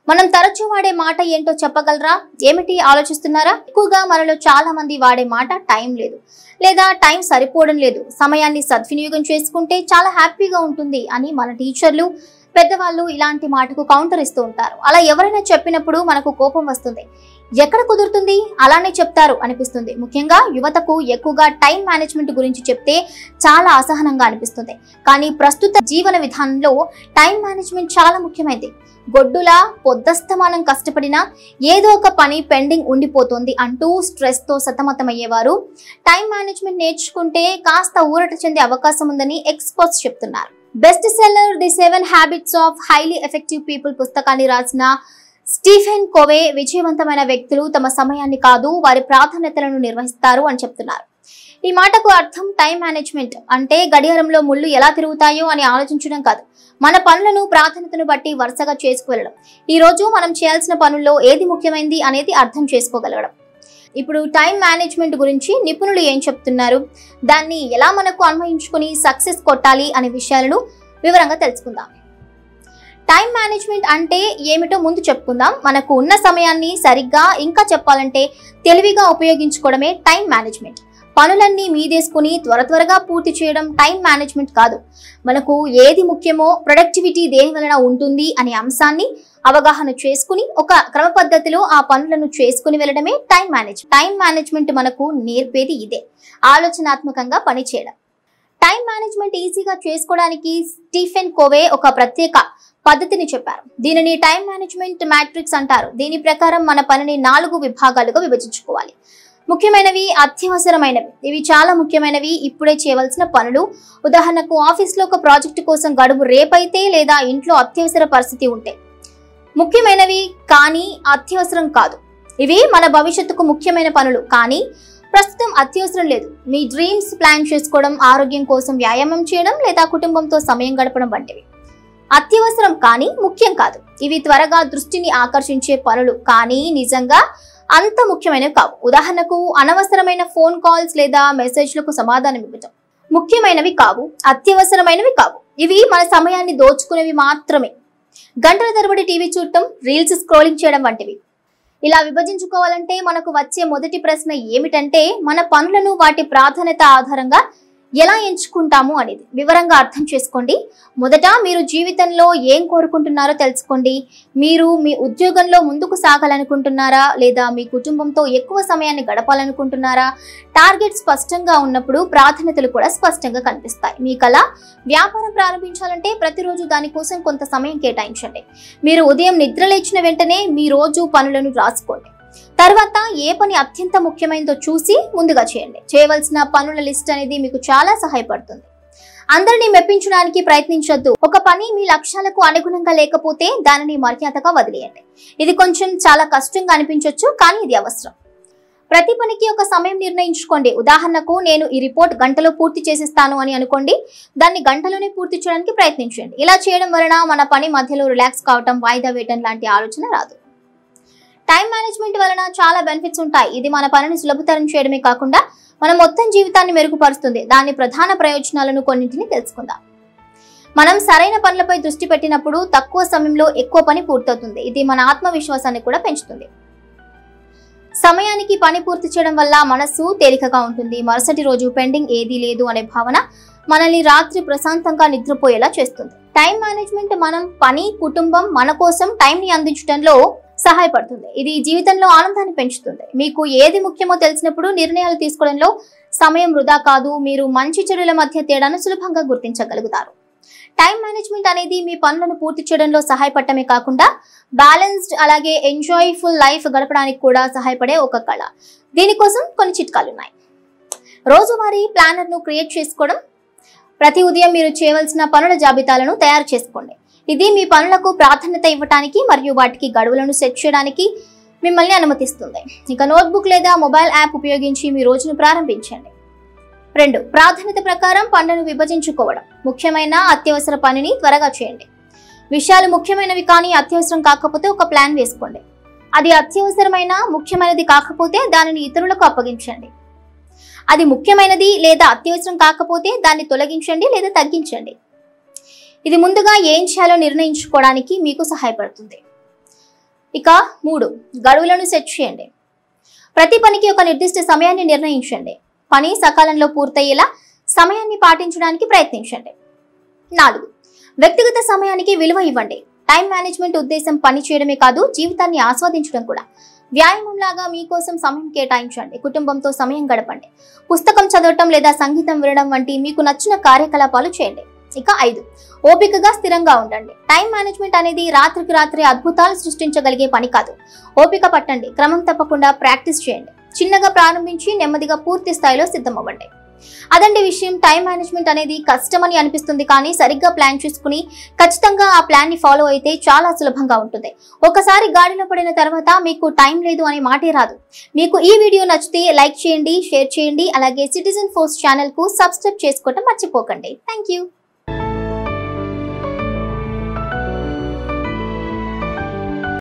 మనం తరచూ వాడే మాట ఏంటో చెప్పగలరా? ఏమిటి ఆలోచిస్తున్నారా? ఎక్కువగా మనలో చాలా మంది వాడే మాట టైం లేదు, లేదా టైం సరిపోవడం లేదు, సమయాన్ని సద్వినియోగం చేసుకుంటే చాలా హ్యాపీగా ఉంటుంది అని మన టీచర్లు, పెద్దవాళ్ళు ఇలాంటి మాటకు కౌంటర్ ఇస్తూ ఉంటారు. అలా ఎవరైనా చెప్పినప్పుడు మనకు కోపం వస్తుంది. ఎక్కడ కుదురుతుంది, అలానే చెప్తారు అనిపిస్తుంది. ముఖ్యంగా యువతకు ఎక్కువగా టైం మేనేజ్మెంట్ గురించి చెప్తే చాలా అసహనంగా అనిపిస్తుంది. కానీ ప్రస్తుత జీవన విధానంలో టైం మేనేజ్మెంట్ చాలా ముఖ్యమైనది. గొడ్డులా పొద్దస్తమానం కష్టపడినా ఏదో ఒక పని పెండింగ్ ఉండిపోతుంది అంటూ స్ట్రెస్ తో సతమతమయ్యేవారు టైం మేనేజ్మెంట్ నేర్చుకుంటే కాస్త ఊరట చెందే అవకాశం ఉందని ఎక్స్పర్ట్స్ చెప్తున్నారు. Best seller the 7 habits of highly effective people పుస్తకాన్ని రాసిన స్టీఫెన్ కోవే విజయవంతమైన వ్యక్తులు తమ సమయాన్ని కాదు, వారి ప్రాధాన్యతలను నిర్వహిస్తారు అని చెప్తున్నారు. ఈ మాటకు అర్థం టైం మేనేజ్మెంట్ అంటే గడియారంలో ముళ్ళు ఎలా తిరుగుతాయో అని ఆలోచించడం కాదు, మన పనులను ప్రాధాన్యతను బట్టి వరుసగా చేసుకువెళ్ళడం. ఈ రోజు మనం చేయాల్సిన పనుల్లో ఏది ముఖ్యమైనది అనేది అర్థం చేసుకోగలగడం. ఇప్పుడు టైం మేనేజ్మెంట్ గురించి నిపుణులు ఏం చెప్తున్నారు, దాన్ని ఎలా మనకు అన్వయించుకుని సక్సెస్ కొట్టాలి అనే విషయాలను వివరంగా తెలుసుకుందాం. టైం మేనేజ్మెంట్ అంటే ఏమిటో ముందు చెప్పుకుందాం. మనకు ఉన్న సమయాన్ని సరిగ్గా, ఇంకా చెప్పాలంటే తెలివిగా ఉపయోగించుకోవడమే టైం మేనేజ్మెంట్. పనులన్నీ మీదేసుకుని త్వరగా పూర్తి చేయడం టైం మేనేజ్మెంట్ కాదు. మనకు ఏది ముఖ్యమో, ప్రొడక్టివిటీ దేని వలన ఉంటుంది అనే అంశాన్ని అవగాహన చేసుకుని ఒక క్రమ పద్ధతిలో ఆ పనులను చేసుకుని వెళ్ళడమే టైం మేనేజ్మెంట్. టైం మేనేజ్మెంట్ మనకు నేర్పేది ఇదే, ఆలోచనాత్మకంగా పనిచేయడం. టైం మేనేజ్మెంట్ ఈజీగా చేసుకోవడానికి స్టీఫెన్ కోవే ఒక ప్రత్యేక పద్ధతిని చెప్పారు. దీనిని టైం మేనేజ్మెంట్ మ్యాట్రిక్స్ అంటారు. దీని ప్రకారం మన పనిని 4 విభాగాలుగా విభజించుకోవాలి. ముఖ్యమైనవి, అత్యవసరమైనవి. ఇవి చాలా ముఖ్యమైనవి, ఇప్పుడే చేయవలసిన పనులు. ఉదాహరణకు ఆఫీస్లో ఒక ప్రాజెక్టు కోసం గడువు రేపైతే లేదా ఇంట్లో అత్యవసర పరిస్థితి ఉంటే. ముఖ్యమైనవి కానీ అత్యవసరం కాదు. ఇవి మన భవిష్యత్తుకు ముఖ్యమైన పనులు కానీ ప్రస్తుతం అత్యవసరం లేదు. మీ డ్రీమ్స్ ప్లాన్ చేసుకోవడం, ఆరోగ్యం కోసం వ్యాయామం చేయడం లేదా కుటుంబంతో సమయం గడపడం వంటివి. అత్యవసరం కానీ ముఖ్యం కాదు. ఇవి త్వరగా దృష్టిని ఆకర్షించే పనులు కానీ నిజంగా అంత ముఖ్యమైనవి కావు. ఉదాహరణకు అనవసరమైన ఫోన్ కాల్స్ లేదా మెసేజ్లకు సమాధానం ఇవ్వటం ముఖ్యమైనవి కావు, అత్యవసరమైనవి కావు. ఇవి మన సమయాన్ని దోచుకునేవి మాత్రమే. గంటల తరబడి టీవీ చూడటం, రీల్స్ స్క్రోలింగ్ చేయడం వంటివి. ఇలా విభజించుకోవాలంటే మనకు వచ్చే మొదటి ప్రశ్న ఏమిటంటే మన పనులను వాటి ప్రాధాన్యత ఆధారంగా ఎలా ఎంచుకుంటాము అనేది వివరంగా అర్థం చేసుకోండి. మొదట మీరు జీవితంలో ఏం కోరుకుంటున్నారో తెలుసుకోండి. మీరు మీ ఉద్యోగంలో ముందుకు సాగాలనుకుంటున్నారా లేదా మీ కుటుంబంతో ఎక్కువ సమయాన్ని గడపాలనుకుంటున్నారా? టార్గెట్ స్పష్టంగా ఉన్నప్పుడు ప్రాధాన్యతలు కూడా స్పష్టంగా కనిపిస్తాయి. మీ కళ వ్యాపారం ప్రారంభించాలంటే ప్రతిరోజు దానికోసం కొంత సమయం కేటాయించండి. మీరు ఉదయం నిద్ర లేచిన వెంటనే మీ రోజు పనులను రాసుకోండి. తర్వాత ఏ పని అత్యంత ముఖ్యమైనదో చూసి ముందుగా చేయండి. చేయవలసిన పనుల లిస్ట్ అనేది మీకు చాలా సహాయపడుతుంది. అందరినీ మెప్పించడానికి ప్రయత్నించొద్దు. ఒక పని మీ లక్ష్యాలకు అనుగుణంగా లేకపోతే దానిని మర్యాదగా వదిలేయండి. ఇది కొంచెం చాలా కష్టంగా అనిపించవచ్చు, కానీ ఇది అవసరం. ప్రతి పనికి ఒక సమయం నిర్ణయించుకోండి. ఉదాహరణకు నేను ఈ రిపోర్ట్ గంటలో పూర్తి చేసేస్తాను అని అనుకోండి. దాన్ని గంటలోనే పూర్తి చేయడానికి ప్రయత్నించండి. ఇలా చేయడం వలన మన పని మధ్యలో రిలాక్స్ కావటం, వాయిదా వేయటం లాంటి ఆలోచన రాదు. టైం మేనేజ్మెంట్ వలన చాలా బెనిఫిట్స్ ఉంటాయి. ఇది మన పనిని సులభతరం చేయడమే కాకుండా మన మొత్తం జీవితాన్ని మెరుగుపరుస్తుంది. దాని ప్రధాన ప్రయోజనాలను కొన్నింటిని తెలుసుకుందాం. మనం సరైన పనులపై దృష్టి పెట్టినప్పుడు తక్కువ సమయంలో ఎక్కువ పని పూర్తవుతుంది. ఇది మన ఆత్మవిశ్వాసాన్ని కూడా పెంచుతుంది. సమయానికి పని పూర్తి చేయడం వల్ల మనసు తేలికగా ఉంటుంది. మరుసటి రోజు పెండింగ్ ఏదీ లేదు అనే భావన మనల్ని రాత్రి ప్రశాంతంగా నిద్రపోయేలా చేస్తుంది. టైం మేనేజ్మెంట్ మనం పని, కుటుంబం, మన కోసం టైంని అందించడంలో సహాయపడుతుంది. ఇది జీవితంలో ఆనందాన్ని పెంచుతుంది. మీకు ఏది ముఖ్యమో తెలిసినప్పుడు నిర్ణయాలు తీసుకోవడంలో సమయం వృధా కాదు. మీరు మంచి చెడుల మధ్య తేడాను సులభంగా గుర్తించగలుగుతారు. టైం మేనేజ్మెంట్ అనేది మీ పనులను పూర్తి చేయడంలో సహాయపడటమే కాకుండా బ్యాలెన్స్డ్ అలాగే ఎంజాయ్ఫుల్ లైఫ్ గడపడానికి కూడా సహాయపడే ఒక కళ. దీనికోసం కొన్ని చిట్కాలు ఉన్నాయి. రోజువారీ ప్లానర్ను క్రియేట్ చేసుకోవడం. ప్రతి ఉదయం మీరు చేయవలసిన పనుల జాబితాలను తయారు చేసుకోండి. ఇది మీ పనులకు ప్రాధాన్యత ఇవ్వడానికి మరియు వాటికి గడువులను సెట్ చేయడానికి మిమ్మల్ని అనుమతిస్తుంది. ఇక నోట్బుక్ లేదా మొబైల్ యాప్ ఉపయోగించి మీ రోజును ప్రారంభించండి. 2. ప్రాధాన్యత ప్రకారం పనులను విభజించుకోవడం. ముఖ్యమైన, అత్యవసర పనిని త్వరగా చేయండి. విషయాలు ముఖ్యమైనవి కానీ అత్యవసరం కాకపోతే ఒక ప్లాన్ వేసుకోండి. అది అత్యవసరమైన, ముఖ్యమైనది కాకపోతే దానిని ఇతరులకు అప్పగించండి. అది ముఖ్యమైనది లేదా అత్యవసరం కాకపోతే దాన్ని తొలగించండి లేదా తగ్గించండి. ఇది ముందుగా ఏం చేయాలో నిర్ణయించుకోవడానికి మీకు సహాయపడుతుంది. ఇక 3 గడువులను సెట్ చేయండి. ప్రతి పనికి ఒక నిర్దిష్ట సమయాన్ని నిర్ణయించండి. పని సకాలంలో పూర్తయ్యేలా సమయాన్ని పాటించడానికి ప్రయత్నించండి. 4 వ్యక్తిగత సమయానికి విలువ ఇవ్వండి. టైం మేనేజ్మెంట్ ఉద్దేశం పని చేయడమే కాదు, జీవితాన్ని ఆస్వాదించడం కూడా. వ్యాయామం లాగా మీకోసం సమయం కేటాయించండి. కుటుంబంతో సమయం గడపండి. పుస్తకం చదవటం లేదా సంగీతం వినడం వంటి మీకు నచ్చిన కార్యకలాపాలు చేయండి. ఇక 5 ఓపికగా స్థిరంగా ఉండండి. టైం మేనేజ్మెంట్ అనేది రాత్రికి రాత్రి అద్భుతాలు సృష్టించగలిగే పని కాదు. ఓపిక పట్టండి, క్రమం తప్పకుండా ప్రాక్టీస్ చేయండి. చిన్నగా ప్రారంభించి నెమ్మదిగా పూర్తి స్థాయిలో సిద్ధమవ్వండి. అదండి విషయం. టైం మేనేజ్మెంట్ అనేది కష్టమని అనిపిస్తుంది, కానీ సరిగ్గా ప్లాన్ చేసుకుని ఖచ్చితంగా ఆ ప్లాన్ ని ఫాలో అయితే చాలా సులభంగా ఉంటుంది. ఒకసారి గాడిలో పడిన తర్వాత మీకు టైం లేదు అనే మాటే రాదు. మీకు ఈ వీడియో నచ్చితే లైక్ చేయండి, షేర్ చేయండి. అలాగే సిటిజన్ ఫోర్స్ ఛానల్ కు సబ్స్క్రైబ్ చేసుకోవడం మర్చిపోకండి. Thank you.